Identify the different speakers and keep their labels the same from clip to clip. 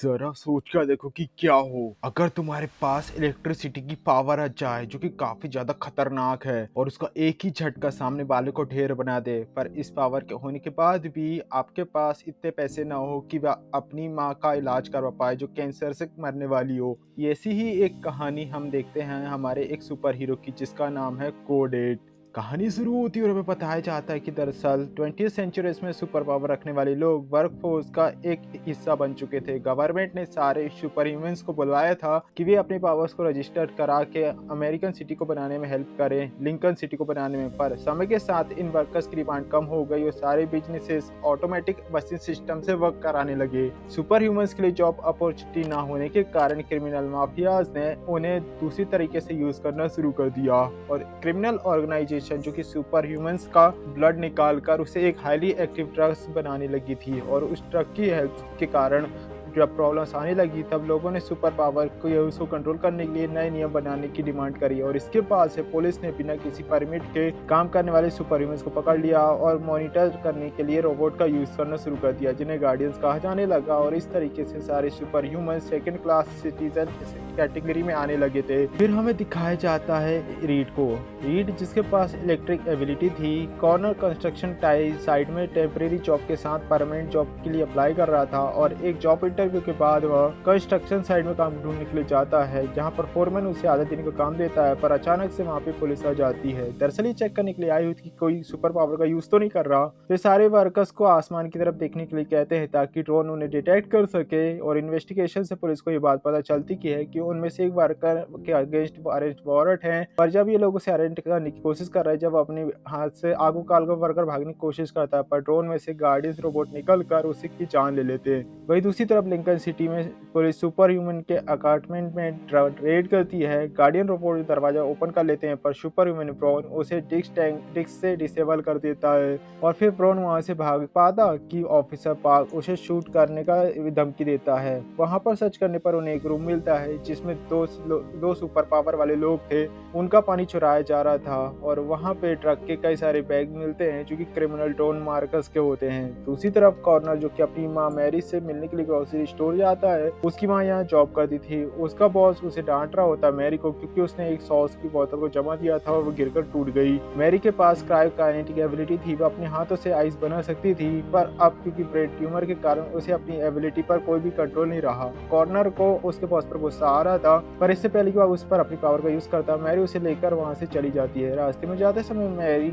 Speaker 1: जरा सोच कर देखो कि क्या हो अगर तुम्हारे पास इलेक्ट्रिसिटी की पावर आ जाए जो कि काफी ज्यादा खतरनाक है और उसका एक ही झटका सामने वाले को ढेर बना दे। पर इस पावर के होने के बाद भी आपके पास इतने पैसे ना हो कि वह अपनी माँ का इलाज करवा पाए जो कैंसर से मरने वाली हो। ये ऐसी ही एक कहानी हम देखते हैं हमारे एक सुपर हीरो की जिसका नाम है कोड 8। कहानी शुरू होती है और हमें बताया जाता है कि दरअसल 20th सेंचुरीज में सुपर पावर रखने वाले लोग वर्क फोर्स का एक हिस्सा बन चुके थे। गवर्नमेंट ने सारे सुपर ह्यूमंस को बुलवाया था कि वे अपने पावर्स को रजिस्टर करा के अमेरिकन सिटी को बनाने में हेल्प करें, लिंकन सिटी को बनाने में। पर समय के साथ इन वर्कर्स की डिमांड कम हो गई और सारे बिजनेसेस ऑटोमेटिक बसिंग सिस्टम से वर्क कराने लगे। सुपर ह्यूमंस के लिए जॉब अपॉर्चुनिटी ना होने के कारण क्रिमिनल माफियाज ने उन्हें दूसरी तरीके से यूज करना शुरू कर दिया और क्रिमिनल ऑर्गेनाइजेशन जो कि सुपर ह्यूमंस का ब्लड निकाल कर उसे एक हाईली एक्टिव ड्रग्स बनाने लगी थी। और उस ड्रग की हेल्प के कारण जब प्रॉब्लम्स आने लगी तब लोगों ने सुपर पावर को या उसको कंट्रोल करने के लिए नए नियम बनाने की डिमांड करी और इसके बाद से पुलिस ने बिना किसी परमिट के काम करने वाले सुपर ह्यूमंस को पकड़ लिया और मॉनिटर करने के लिए रोबोट का यूज करना शुरू कर दिया जिन्हें गार्डियंस कहा जाने लगा। और इस तरीके से सारे super humans second class citizen category में आने लगे थे। फिर हमें दिखाया जाता है रीड को। रीड जिसके पास इलेक्ट्रिक एबिलिटी थी, कॉर्नर कंस्ट्रक्शन साइट में टेम्परेरी जॉब के साथ परमानेंट जॉब के लिए अप्लाई कर रहा था और एक जॉब इंटरव्यू के बाद वह कंस्ट्रक्शन साइट में काम ढूंढने के लिए जाता है जहां पर फोरमैन उसे आधे दिन का काम देता है। पर अचानक से वहां पे पुलिस आ जाती है। दरअसल ये चेक करने के लिए आई हुई थी कि कोई सुपर पावर का यूज तो नहीं कर रहा। वे सारे वर्कर्स को आसमान की तरफ देखने के लिए कहते हैं ताकि ड्रोन उन्हें डिटेक्ट कर सके और इन्वेस्टिगेशन से पुलिस को ये बात पता चलती की है कि उनमें से एक वर्कर के अगेंस्ट अरेस्ट वारंट है। पर जब ये लोग उसे अरेस्ट करने की कोशिश कर रहे हैं, जब अपने हाथ से आग उकाल कर वर्कर भागने की कोशिश करता है पर ड्रोन में से गार्डियंस रोबोट निकल कर उसी की जान ले लेते हैं। वहीं दूसरी तरफ लिंकन सिटी में पुलिस सुपर ह्यूमन के अपार्टमेंट में रेड करती है। गार्डियन रोबोट दरवाजा ओपन कर लेते हैं पर सुपर ह्यूमन प्रोन उसे डिस्क से डिसेबल कर देता है और फिर प्रोन वहां से भाग पाता कि ऑफिसर पार्क उसे शूट करने का धमकी देता है। वहां पर सर्च करने पर उन्हें एक रूम मिलता है जिसमें दो सुपर पावर वाले लोग थे, उनका पानी चुराया जा रहा था और वहां पे ट्रक के कई सारे बैग मिलते हैं जो कि क्रिमिनल डॉन मार्कस के होते हैं। दूसरी तरफ कॉर्नर जो कि अपनी माँ मैरी से मिलने के लिए ग्रोसरी स्टोर जाता है, उसकी माँ यहाँ जॉब करती थी। उसका बॉस उसे डांट रहा होता है मैरी को क्योंकि उसने एक सॉस की बोतल को जमा दिया था और वो गिरकर टूट गई। मैरी के पास क्रायोकाइनेटिक एबिलिटी थी, वो अपने हाथों से आइस बना सकती थी पर अब क्योंकि ब्रेन ट्यूमर के कारण उसे अपनी एबिलिटी पर कोई भी कंट्रोल नहीं रहा। कॉर्नर को उसके बॉस पर गुस्सा आ रहा था पर इससे पहले कि वह उस पर अपनी पावर का यूज करता मैरी उसे लेकर वहां से चली जाती है। रास्ते में जाते समय मैरी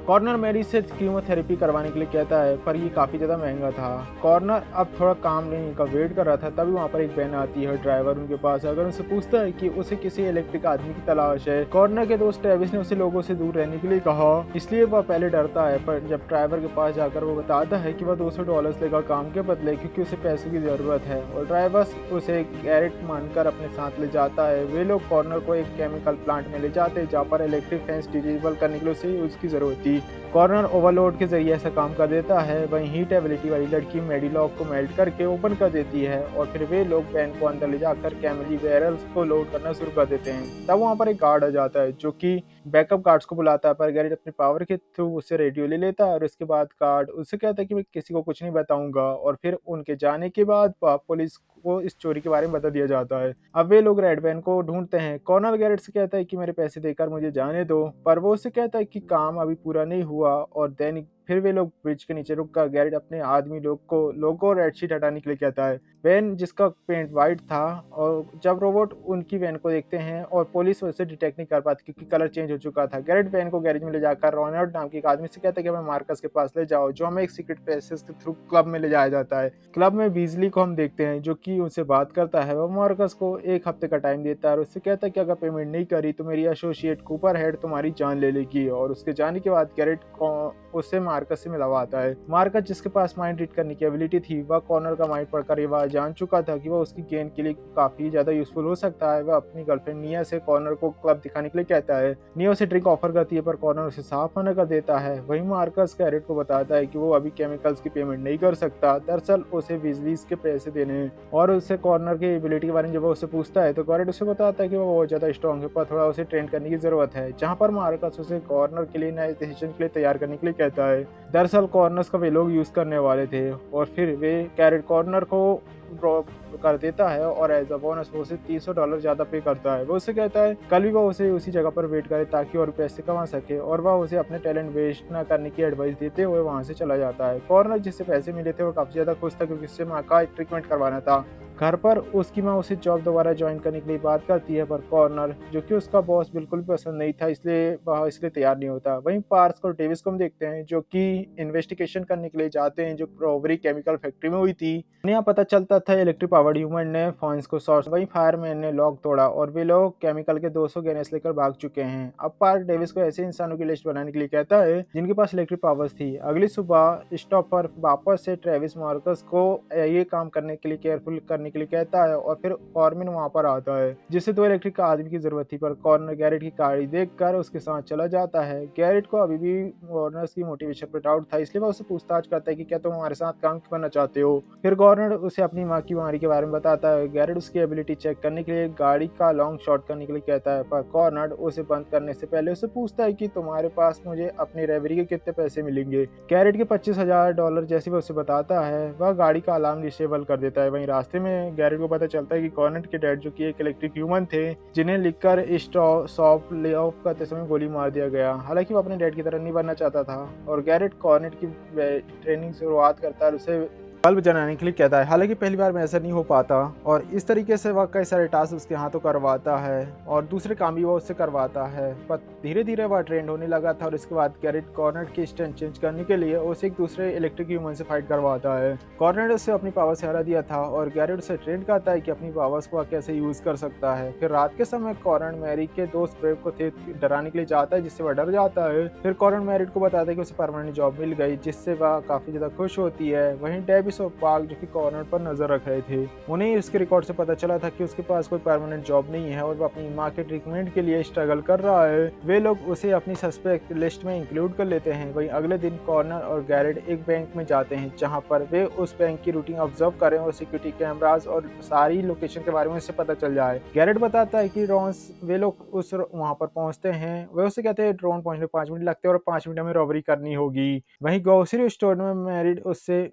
Speaker 1: कॉर्नर मैरी से कीमोथेरेपी करवाने के लिए कहता है पर ये काफी ज्यादा महंगा था। कॉर्नर अब थोड़ा काम लेने का वेट कर रहा था तभी वहाँ पर एक वैन आती है। ड्राइवर उनके पास आकर उनसे पूछता है कि उसे किसी इलेक्ट्रिक आदमी की तलाश है। कॉर्नर के दोस्त ट्रेविस ने उसे लोगों से दूर रहने के लिए कहा, इसलिए वह पहले डरता है पर जब ड्राइवर के पास जाकर वो बताता है कि वह $200 लेगा काम के बदले क्योंकि उसे पैसों की जरूरत है और ड्राइवर उसे कैरेट मानकर अपने साथ ले जाता है। वे लोग कॉर्नर को एक केमिकल प्लांट में ले जाते हैं जहाँ पर इलेक्ट्रिक फेंस डिसेबल करने के लिए उसे उसकी जरूरत थी। कॉर्नर ओवरलोड के जरिए ऐसा काम कर देता है। वहीं हीट एबिलिटी वाली लड़की मेडिलॉक को मेल्ट करके ओपन कर देती है और फिर वे लोग वैन को अंदर ले जाकर कैमली बैरल्स को लोड करना शुरू कर देते हैं। तब वहां पर एक गार्ड आ जाता है जो कि बैकअप गार्ड्स को बुलाता है पर गैरेट अपनी पावर के थ्रू उससे रेडियो ले लेता है और उसके बाद गार्ड उससे कहता है कि मैं किसी को कुछ नहीं बताऊंगा और फिर उनके जाने के बाद पुलिस को इस चोरी के बारे में बता दिया जाता है। अब वे लोग रेड वैन को ढूंढते हैं। कॉर्नर गैरेट से कहता है कि मेरे पैसे देकर मुझे जाने दो पर वो उससे कहता है कि काम अभी पूरा नहीं हुआ और दैनिक फिर वे लोग ब्रिज के नीचे रुक कर गैरेट अपने आदमी लोग को रेड शीट हटाने के लिए कहता है। वैन जिसका पेंट व्हाइट था और जब रोबोट उनकी वैन को देखते हैं और पुलिस उसे डिटेक्ट नहीं कर पाती क्योंकि कलर चेंज हो चुका था। गैरेट वैन को गैरेज में ले जाकर रोनाल्ड नाम के एक आदमी से कहता है कि हमें मार्कस के पास ले जाओ, जो हमें एक सीक्रेट पैसेज के थ्रू क्लब में ले जाया जाता है। क्लब में बीजली को हम देखते हैं जो कि उनसे बात करता है। वो मार्कस को एक हफ्ते का टाइम देता है और उससे कहता है कि अगर पेमेंट नहीं करी तो मेरी एसोसिएट कूपर हेड तुम्हारी जान ले लेगी। और उसके जाने के बाद गैरेट उससे मार्कस से मिलवाता है। मार्कस जिसके पास माइंड रीड करने की एबिलिटी थी, वह कॉर्नर का माइंड पढ़कर वह जान चुका था कि वह उसकी गेम के लिए काफी ज्यादा यूजफुल हो सकता है। वह अपनी गर्लफ्रेंड निया से कॉर्नर को क्लब दिखाने के लिए कहता है। निया उसे ड्रिंक ऑफर करती है पर कॉर्नर उसे साफ मना कर देता है। वहीं मार्कस गैरेट को बताता है कि वो अभी केमिकल्स की पेमेंट नहीं कर सकता, दरअसल उसे बिजलीज के पैसे देने हैं। और उससे कॉर्नर की एबिलिटी के बारे में जब वो उससे पूछता है तो गैरेट उसे बताता है कि वो बहुत ज्यादा स्ट्रॉन्ग है पर थोड़ा उसे ट्रेन करने की जरूरत है। जहाँ पर मार्कस उसे कॉर्नर के लिए नए डिसीजन के लिए तैयार करने के लिए कहता है। दरअसल कॉर्नर्स का वे लोग यूज करने वाले थे और फिर वे कैरेट कॉर्नर को ड्रॉप कर देता है और एज अ बोनस वो उसे $300 ज्यादा पे करता है। वो उसे कहता है कल भी वो उसे उसी जगह पर वेट करे ताकि और पैसे कमा सके, और वह उसे अपने टैलेंट वेस्ट ना करने की एडवाइस देते हुए वहां से चला जाता है। कॉर्नर जिससे पैसे मिले थे वो काफी ज्यादा खुश था क्योंकि उससे माँ का ट्रीटमेंट करवाना था। घर पर उसकी माँ उसे जॉब दोबारा ज्वाइन करने के लिए बात करती है, पर कॉर्नर जो कि उसका बॉस बिल्कुल भी पसंद नहीं था इसलिए वह इसलिए तैयार नहीं होता। वहीं पार्स और डेविस को हम देखते हैं जो कि इन्वेस्टिगेशन करने के लिए जाते हैं जो रॉबरी केमिकल फैक्ट्री में हुई थी। उन्हें यहाँ पता चलता था इलेक्ट्रिक पावर्ड ह्यूमन ने फोन्स को शॉर्ट, वहीं फायरमैन ने लॉक तोड़ा और वे लोग केमिकल के 200 गैनेस लेकर भाग चुके हैं। अब पार्क डेविस को ऐसे इंसानों की लिस्ट बनाने के लिए कहता है जिनके पास इलेक्ट्रिक पावर्स थी। अगली सुबह स्टॉपर वापस से ट्रेविस मार्कस को ये काम करने के लिए केयरफुल करने के लिए कहता है और फिर कॉर्मिन वहां पर आता है जिसे 2 इलेक्ट्रिक आदमी की जरूरत थी, पर कॉर्नर गैरेट की गाड़ी देखकर उसके साथ चला जाता है। गैरेट को अभी भी वार्नर्स की मोटिवेशन पर डाउट था इसलिए वह उससे पूछताछ करता है कि क्या तुम हमारे साथ काम करना चाहते हो। फिर गवर्नर उसे अपनी माँ की बीमारी के बारे में बताता है। गैरेट उसकी एबिलिटी चेक करने के लिए गाड़ी का लॉन्ग शॉट करने के लिए कहता है, पर कॉर्नर उसे बंद करने से पहले उसे पूछता है कि तुम्हारे पास मुझे अपनी रेवरी के कितने पैसे मिलेंगे। गैरेट के $25,000 जैसे वो उसे बताता है वह गाड़ी का अलार्म डिसेबल कर देता है। वहीं रास्ते में गैरेट को पता चलता है कि कॉर्नर के डैड जो कि एक इलेक्ट्रिक ह्यूमन थे जिन्हें लिखकर शॉप ले ऑफ करते समय गोली मार दिया गया। हालांकि वो अपने डैड की तरह नहीं बनना चाहता था और गैरेट कॉर्नेट की ट्रेनिंग शुरुआत करता है और उसे बल्ब जलाने के लिए कहता है। हालांकि पहली बार में ऐसा नहीं हो पाता और इस तरीके से वह कई सारे टास्क उसके हाथों करवाता है और दूसरे काम भी वो उससे करवाता है, पर धीरे धीरे वह ट्रेंड होने लगा था और इसके बाद गैरेट कॉर्नेट की स्ट्रेंथ चेंज करने के लिए उसे एक दूसरे इलेक्ट्रिक ह्यूमन से फाइट करवाता है। कॉर्नेट उससे अपनी पावर से हरा दिया था और गैरेट उसे ट्रेन करता है कि अपनी पावर्स को कैसे यूज कर सकता है। फिर रात के समय कॉर्नेट मैरी के दोस्त ब्रेव को डराने के लिए जाता है जिससे वह डर जाता है। फिर कॉर्नेट मैरिड को बताता है कि उसे परमानेंट जॉब मिल गई जिससे वह काफी ज्यादा खुश होती है। वहीं डेविस और पार्क जो कि कॉर्नर पर नजर रख रहे थे उन्हें उसके रिकॉर्ड से पता चला था कि उसके पास कोई परमानेंट जॉब नहीं है और वह अपनी माँ के ट्रीटमेंट के लिए स्ट्रगल कर रहा है। वे लोग उसे अपनी सस्पेक्ट लिस्ट में इंक्लूड कर लेते हैं। वहीं अगले दिन कॉर्नर और गैरेट एक बैंक में जाते हैं जहां पर वे उस बैंक की रूटीन ऑब्जर्व करें और सिक्योरिटी कैमरास और सारी लोकेशन के बारे में उससे पता चल जाए। गैरेट बताता है कि वे लोग उस वहां पर पहुंचते हैं। वे उससे कहते हैं ड्रोन पहुंचने 5 मिनट लगते हैं और 5 मिनट में रॉबरी करनी होगी। वहीं ग्रोसरी स्टोर में मैरिड उससे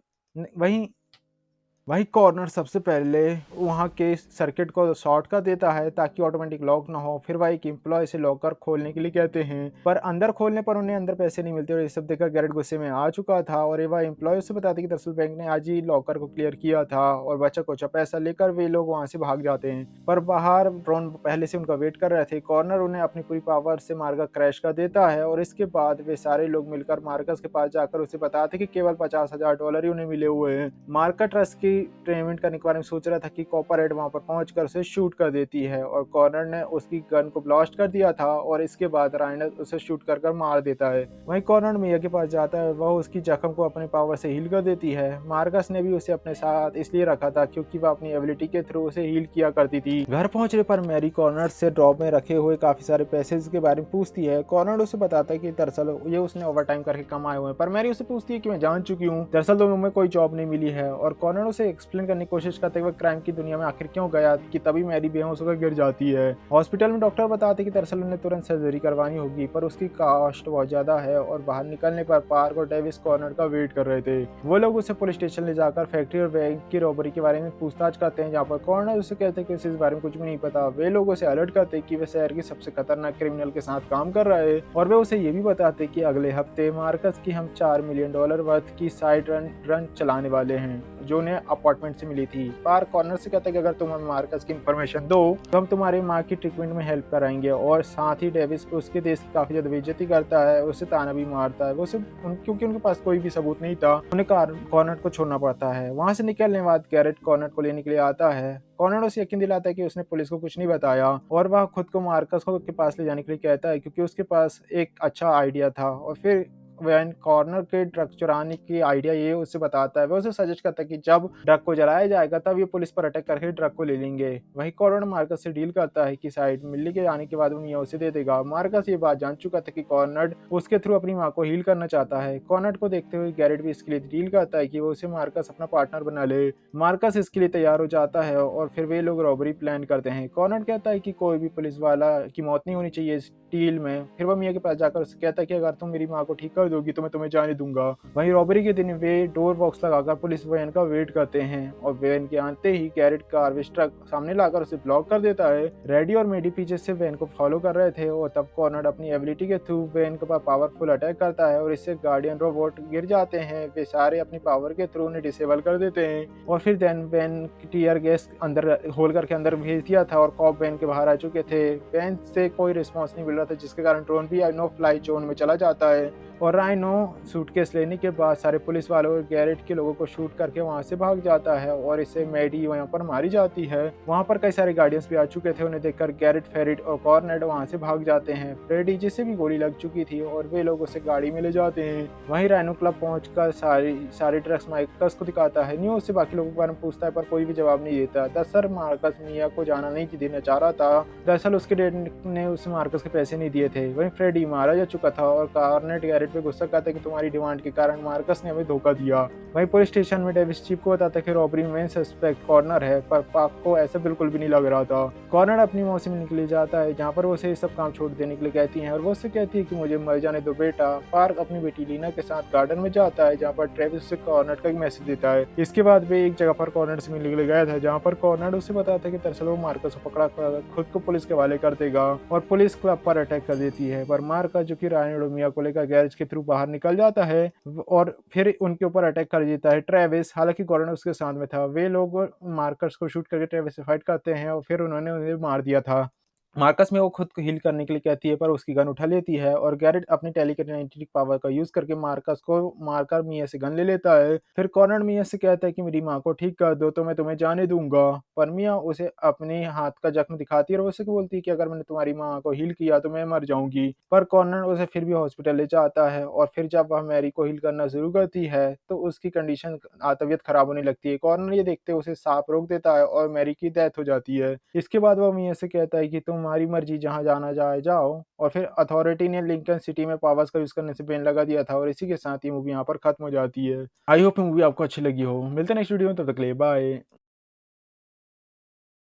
Speaker 1: वही कॉर्नर सबसे पहले वहां के सर्किट को शॉर्ट कर देता है ताकि ऑटोमेटिक लॉक ना हो। फिर वह एक एम्प्लॉय से लॉकर खोलने के लिए कहते हैं, पर अंदर खोलने पर उन्हें अंदर पैसे नहीं मिलते और ये सब देखकर गैरेट गुस्से में आ चुका था और वह एम्प्लॉय से बताते कि दरअसल बैंक ने आज ही लॉकर को क्लियर किया था और बचा कुचा पैसा लेकर वे लोग वहां से भाग जाते हैं, पर बाहर ड्रोन पहले से उनका वेट कर रहे थे। कॉर्नर उन्हें अपनी पूरी पावर से मारकर क्रैश कर देता है और इसके बाद वे सारे लोग मिलकर मार्कस के पास जाकर उसे बताते कि केवल $50,000 ही उन्हें मिले हुए हैं। मार्कस ट्रस्ट की पेमेंट करने के बारे में सोच रहा था कि कॉपर हेड वहां पर पहुंचकर उसे शूट कर देती है और कॉर्नर ने उसकी गन को ब्लास्ट कर दिया था और इसके बाद राइनर उसे शूट कर मार देता है। वहीं कॉर्नर मिया के पास जाता है, वह उसकी जख्म को अपने पावर से हील कर देती है। मार्कस ने भी उसे अपने साथ इसलिए रखा था क्योंकि वह अपनी एबिलिटी के थ्रू उसे हील किया करती थी। घर पहुंचने पर मैरी कॉर्नर से ड्रॉप में रखे हुए काफी सारे पैसे के बारे में पूछती है। कॉर्नर उसे बताता है कि दरअसल ये उसने ओवर टाइम करके कमाए हुए हैं, पर मैरी उसे पूछती है कि मैं जान चुकी हूँ, दरअसल तो मुझे कोई जॉब नहीं मिली है। और कॉर्नर उसे एक्सप्लेन करने की कोशिश करते हुए क्राइम की दुनिया में आखिर क्यों गया कि तभी मैरी बेहोश होकर गिर जाती है। हॉस्पिटल में डॉक्टर बताते कि दरअसल उन्हें तुरंत सर्जरी करवानी होगी पर उसकी कॉस्ट बहुत ज्यादा है और बाहर निकलने पर पार्क और डेविस कॉर्नर का वेट कर रहे थे। वो लोग उसे पुलिस स्टेशन ले जाकर फैक्ट्री और बैंक की रॉबरी के बारे में पूछताछ करते हैं जहाँ पर कॉर्नर उसे कहते हैं कि उसे इस बारे में कुछ भी नहीं पता। वे लोग उसे अलर्ट करते कि वे शहर के सबसे खतरनाक क्रिमिनल के साथ काम कर रहे हैं और वे उसे ये भी बताते कि अगले हफ्ते मार्कस की हम $4 मिलियन वर्थ की साइड रन चलाने वाले हैं जो उन्हें अपार्टमेंट से मिली थी। पार्क कॉर्नर से कहता है कि अगर तुम हमें मार्कस की इंफॉर्मेशन दो तो हम तुम्हारी माँ की ट्रीटमेंट में हेल्प कराएंगे। और साथ ही डेविस उसके देश की काफी ज्यादा बेइज्जती करता है, उसे ताना भी मारता है। वो क्योंकि उनके पास कोई भी सबूत नहीं था उन्हें कॉर्नर को छोड़ना पड़ता है। वहां से निकलने बाद गैरेट कॉर्नर को लेने के लिए आता है। कॉर्नर उसे यकीन दिलाता है कि उसने पुलिस को कुछ नहीं बताया और वह खुद को मार्कस के पास ले जाने के लिए कहता है क्योंकि उसके पास एक अच्छा आइडिया था। और फिर वैन कॉर्नर के ट्रक चुराने की आइडिया ये उसे बताता है। वह उसे सजेस्ट करता है कि जब ट्रक को जलाया जाएगा तब ये पुलिस पर अटैक करके ट्रक को ले लेंगे। वहीं कॉर्नर मार्कस से डील करता है कि साइड मिलने के आने के बाद वो मिया उसे दे देगा। मार्कस ये बात जान चुका था कि कॉर्नर उसके थ्रू अपनी माँ को हील करना चाहता है। कॉर्नर को देखते हुए गैरेट भी इसके लिए डील करता है कि वो उसे मार्कस अपना पार्टनर बना ले। मार्कस इसके लिए तैयार हो जाता है और फिर वे लोग रॉबरी प्लान करते हैं। कॉर्नर कहता है कि कोई भी पुलिस वाला की मौत नहीं होनी चाहिए इस डील में। फिर वह मिया के पास जाकर उससे कहता है कि अगर तुम मेरी माँ को ठीक कर हिम्मत होगी तो मैं तुम्हें जाने दूंगा। वहीं रॉबरी के दिन वे डोर बॉक्स लगाकर पुलिस वैन का वेट करते हैं और वैन के आते ही गैरेट गार्बेज ट्रक सामने लाकर उसे ब्लॉक कर देता है। रेडी और मेडी पीछे से वैन को फॉलो कर रहे थे और तब कॉर्नर अपनी एबिलिटी के थ्रू वैन के ऊपर पावरफुल अटैक करता है और इससे गार्डियन रोबोट गिर जाते हैं। वे सारे अपनी पावर के थ्रू उन्हें डिसेबल कर देते हैं और फिर देन वैन टीयर गैस अंदर होल करके अंदर भेज दिया था और कॉप वैन के बाहर आ चुके थे। वैन से कोई रिस्पॉन्स नहीं मिल रहा था जिसके कारण ड्रोन भी नो फ्लाई जोन में चला जाता है और राइनो सूटकेस लेने के बाद सारे पुलिस वालों और गैरेट के लोगों को शूट करके वहां से भाग जाता है और इसे मैडी वहां पर मारी जाती है। वहां पर कई सारे गार्डियंस भी आ चुके थे, उन्हें देखकर गैरेट, फेरिट और कॉर्नेट वहां से भाग जाते हैं। फ्रेडी जिसे भी गोली लग चुकी थी और वे लोग उसे गाड़ी में ले जाते हैं। वहीं राइनो क्लब पहुंचकर सारी ट्रक्स मार्कस को दिखाता है। न्यू उससे बाकी लोगों के बारे में पूछता है पर कोई भी जवाब नहीं देता। दरअसल मार्कस मिया को जाना नहीं देना चाह रहा था। दरअसल उसके डैड ने उस मार्कस के पैसे नहीं दिए थे। वहीं फ्रेडी मारा जा चुका था और कॉर्नेट गैरेट पे गुस्सा करता है कि तुम्हारी डिमांड के कारण मार्कस ने हमें धोखा दिया। वहीं पुलिस स्टेशन में डेविस चीफ को बताता है कि रॉबरी में मेन सस्पेक्ट कॉर्नर है, पर पार्क को ऐसा बिल्कुल भी नहीं लग रहा था। कॉर्नर अपनी मौसी में निकले जाता है जहाँ पर वो उसे सब काम छोड़ देने के लिए कहती है और वो उससे कहती है कि मुझे मर जाने दो बेटा। पार्क अपनी बेटी लीना के साथ गार्डन में जाता है जहाँ पर ट्रेविस उसे कॉर्नर का एक मैसेज देता है। इसके बाद वे एक जगह पर कॉर्नर से मिलने के लिए गया था जहाँ पर कॉर्नर उसे बताता है कि दरअसल वो मार्कस को पकड़ा कर खुद को पुलिस के हवाले कर देगा और पुलिस क्लब पर अटैक कर देती है। पर मार्कस जो कि रानी मिया को लेकर गैरेज के थ्रू बाहर निकल जाता है और फिर उनके ऊपर अटैक कर देता है ट्रेविस। हालांकि गॉर्डन उसके साथ में था। वे लोग मार्कस को शूट करके ट्रेविस से फाइट करते हैं और फिर उन्होंने उन्हें मार दिया था। मार्कस में वो खुद को हील करने के लिए कहती है पर उसकी गन उठा लेती है और गैरेट अपनी टेलीकिनेटिक पावर का यूज करके मार्कस को मारकर मिया से गन ले लेता है। फिर कॉर्नर मिया से कहता है कि मेरी माँ को ठीक कर दो तो मैं तुम्हें जाने दूंगा। पर मिया उसे अपने हाथ का जख्म दिखाती है और उसे बोलती है कि अगर मैंने तुम्हारी माँ को हील किया तो मैं मर जाऊंगी। पर कॉर्नर उसे फिर भी हॉस्पिटल ले जाता है और फिर जब वह मैरी को हील करना शुरू करती है तो उसकी कंडीशन तबीयत खराब होने लगती है। कॉर्नर ये देखते उसे सांप रोक देता है और मैरी की डेथ हो जाती है। इसके बाद वह मिया से कहता है कि तुम्हारी मर्जी, जहाँ जाना जाए जाओ। और फिर अथॉरिटी ने लिंकन सिटी में पावर्स का यूज करने से बैन लगा दिया था और इसी के साथ ये मूवी यहाँ पर खत्म हो जाती है। आई होप मूवी आपको अच्छी लगी हो। मिलते हैं नेक्स्ट वीडियो में, तब तक के लिए बाय।